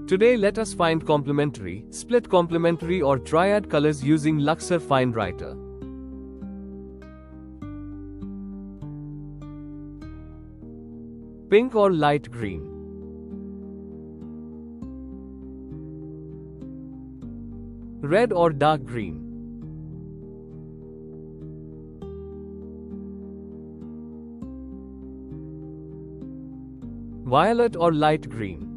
Today let us find complementary, split complementary or triad colors using Luxor Fine Writer. Pink or light green. Red or dark green. Violet or light green.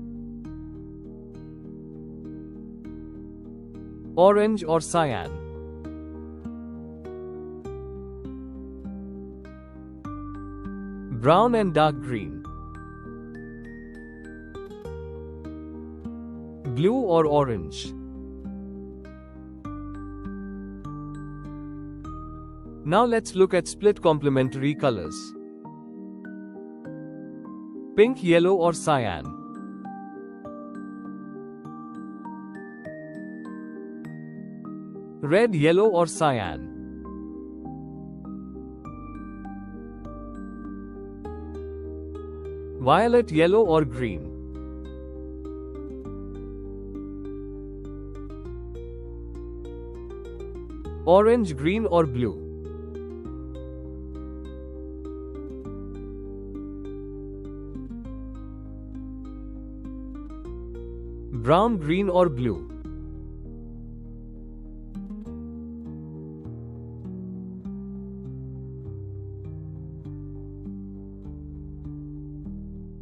Orange or cyan. Brown and dark green. Blue or orange. Now let's look at split complementary colors. Pink, yellow or cyan. Red, yellow or cyan. Violet, yellow or green. Orange, green or blue. Brown, green or blue.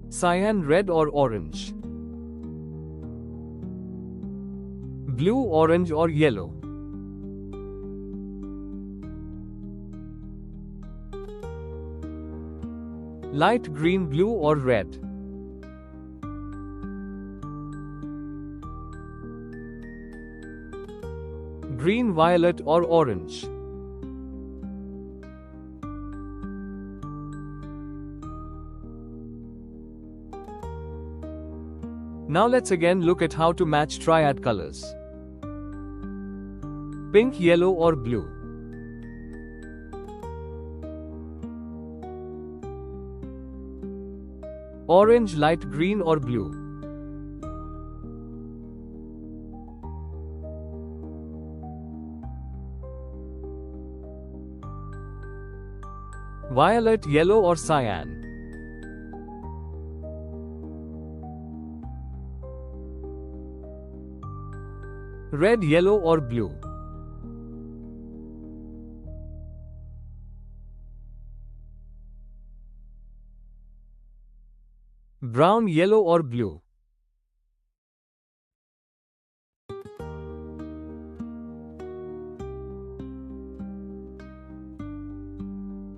Cyan, red or orange. Blue, orange or yellow. Light green, blue or red. Green, violet or orange. Now let's again look at how to match triad colors. Pink, yellow or blue. Orange, light green or blue. Violet, yellow or cyan. Red, yellow or blue. Brown, yellow or blue.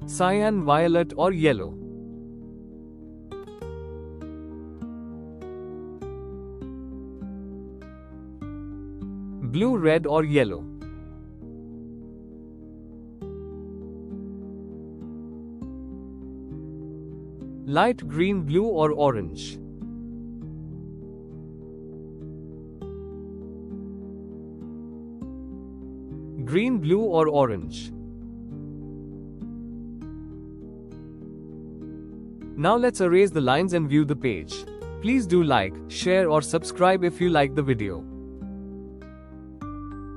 Cyan, violet or yellow. Blue, red or yellow. Light green, blue or orange. Green, blue or orange. Now let's erase the lines and view the page. Please do like, share or subscribe if you like the video.